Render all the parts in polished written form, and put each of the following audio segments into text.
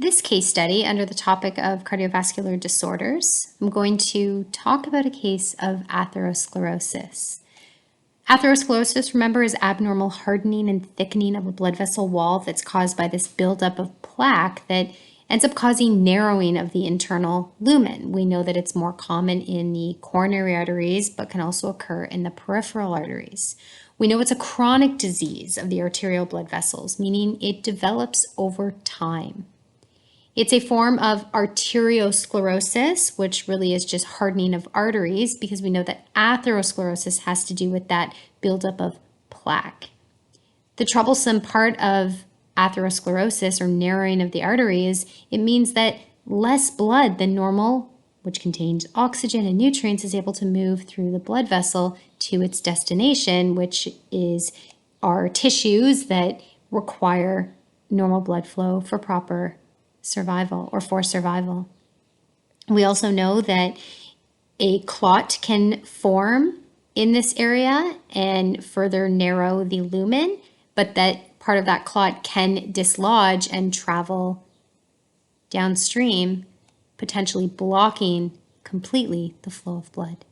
this case study under the topic of cardiovascular disorders, I'm going to talk about a case of atherosclerosis. Atherosclerosis, remember, is abnormal hardening and thickening of a blood vessel wall that's caused by this buildup of plaque that ends up causing narrowing of the internal lumen. We know that it's more common in the coronary arteries, but can also occur in the peripheral arteries. We know it's a chronic disease of the arterial blood vessels, meaning it develops over time. It's a form of arteriosclerosis, which really is just hardening of arteries, because we know that atherosclerosis has to do with that buildup of plaque. The troublesome part of atherosclerosis, or narrowing of the artery, is it means that less blood than normal, which contains oxygen and nutrients, is able to move through the blood vessel to its destination, which is our tissues that require normal blood flow for proper survival or for survival. We also know that a clot can form in this area and further narrow the lumen, but that part of that clot can dislodge and travel downstream, potentially blocking completely the flow of blood.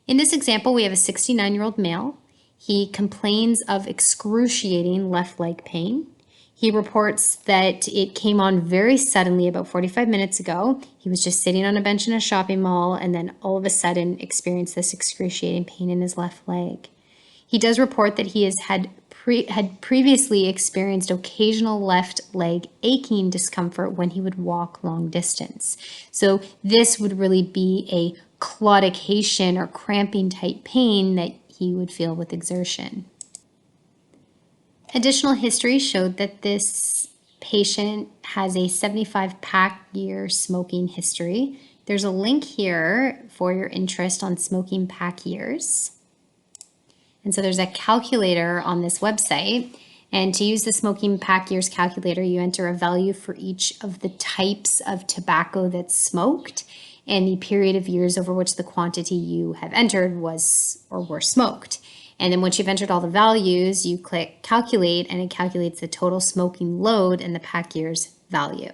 In this example, we have a 69-year-old male. He complains of excruciating left leg pain. He reports that it came on very suddenly about 45 minutes ago. He was just sitting on a bench in a shopping mall and then all of a sudden experienced this excruciating pain in his left leg. He does report that he had previously experienced occasional left leg aching discomfort when he would walk long distance. So this would really be a claudication or cramping type pain that he would feel with exertion. Additional history showed that this patient has a 75 pack year smoking history. There's a link here for your interest on smoking pack years. And so there's a calculator on this website. And to use the smoking pack years calculator, you enter a value for each of the types of tobacco that's smoked and the period of years over which the quantity you have entered was or were smoked. And then once you've entered all the values, you click calculate and it calculates the total smoking load and the pack years value.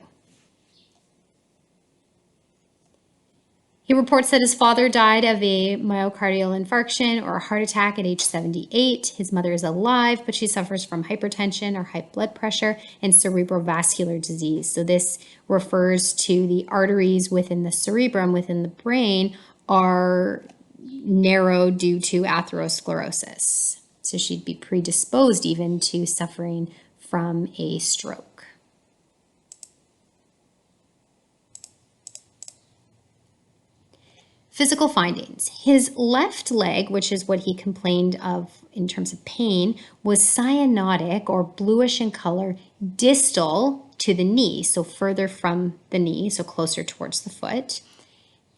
He reports that his father died of a myocardial infarction or a heart attack at age 78. His mother is alive, but she suffers from hypertension or high blood pressure and cerebrovascular disease. So this refers to the arteries within the cerebrum, within the brain, are narrow due to atherosclerosis. So she'd be predisposed even to suffering from a stroke. Physical findings. His left leg, which is what he complained of in terms of pain, was cyanotic or bluish in color distal to the knee, so further from the knee, so closer towards the foot,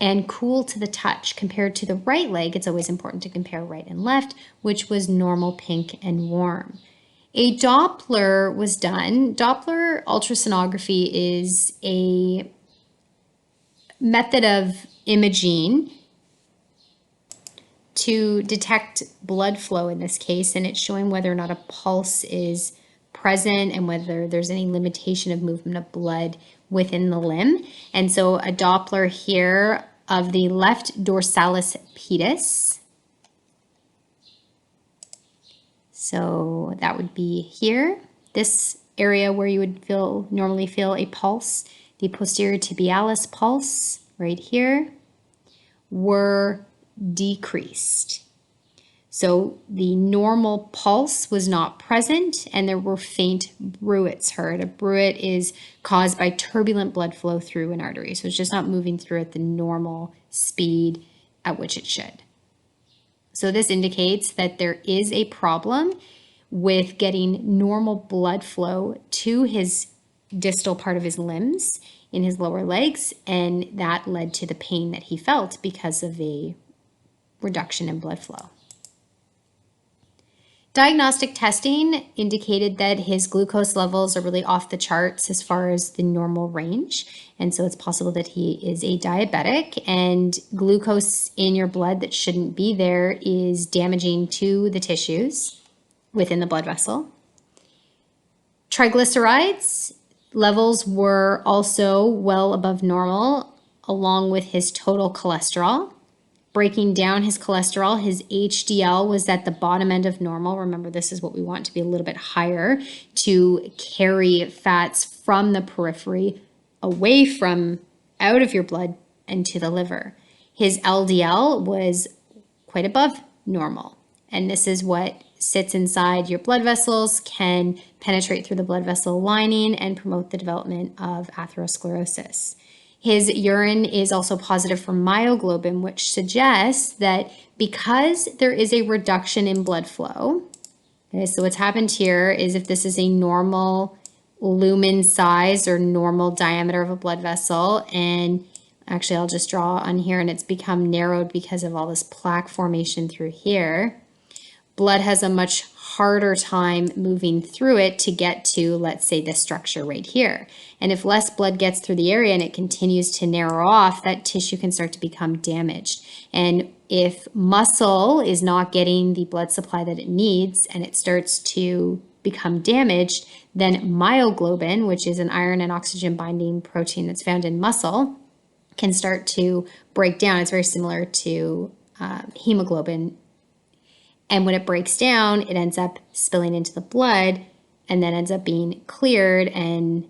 and cool to the touch. Compared to the right leg, it's always important to compare right and left, which was normal, pink, and warm. A Doppler was done. Doppler ultrasonography is a method of imaging to detect blood flow in this case, and it's showing whether or not a pulse is present and whether there's any limitation of movement of blood within the limb. And so a Doppler here of the left dorsalis pedis. So that would be here, this area where you would normally feel a pulse. The posterior tibialis pulse right here were decreased. So the normal pulse was not present and there were faint bruits heard. A bruit is caused by turbulent blood flow through an artery. So it's just not moving through at the normal speed at which it should. So this indicates that there is a problem with getting normal blood flow to his distal part of his limbs in his lower legs, and that led to the pain that he felt because of a reduction in blood flow. Diagnostic testing indicated that his glucose levels are really off the charts as far as the normal range, and so it's possible that he is a diabetic, and glucose in your blood that shouldn't be there is damaging to the tissues within the blood vessel. Triglycerides, Levels were also well above normal, along with his total cholesterol. Breaking down his cholesterol, his HDL was at the bottom end of normal. Remember, this is what we want to be a little bit higher to carry fats from the periphery away from out of your blood and to the liver. His LDL was quite above normal. And this is what sits inside your blood vessels, can penetrate through the blood vessel lining and promote the development of atherosclerosis. His urine is also positive for myoglobin, which suggests that because there is a reduction in blood flow, okay, so what's happened here is if this is a normal lumen size or normal diameter of a blood vessel, and actually I'll just draw on here, and it's become narrowed because of all this plaque formation through here, blood has a much harder time moving through it to get to, let's say, this structure right here. And if less blood gets through the area and it continues to narrow off, that tissue can start to become damaged. And if muscle is not getting the blood supply that it needs and it starts to become damaged, then myoglobin, which is an iron and oxygen binding protein that's found in muscle, can start to break down. It's very similar to hemoglobin. And when it breaks down, it ends up spilling into the blood and then ends up being cleared and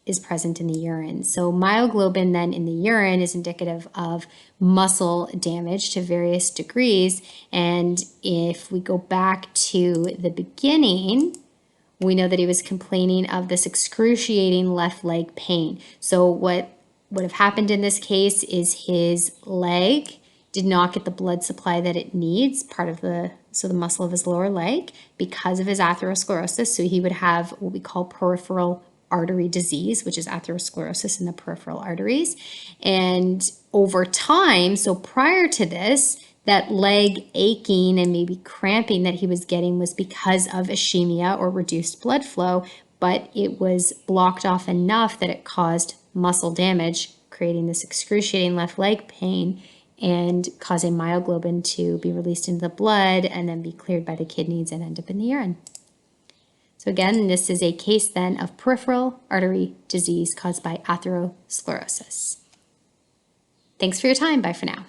is present in the urine. So myoglobin then in the urine is indicative of muscle damage to various degrees. And if we go back to the beginning, we know that he was complaining of this excruciating left leg pain. So what would have happened in this case is his leg did not get the blood supply that it needs, the muscle of his lower leg, because of his atherosclerosis. So he would have what we call peripheral artery disease, which is atherosclerosis in the peripheral arteries. And over time, so prior to this, that leg aching and maybe cramping that he was getting was because of ischemia or reduced blood flow, but it was blocked off enough that it caused muscle damage, creating this excruciating left leg pain and causing myoglobin to be released into the blood and then be cleared by the kidneys and end up in the urine. So again, this is a case then of peripheral artery disease caused by atherosclerosis. Thanks for your time. Bye for now.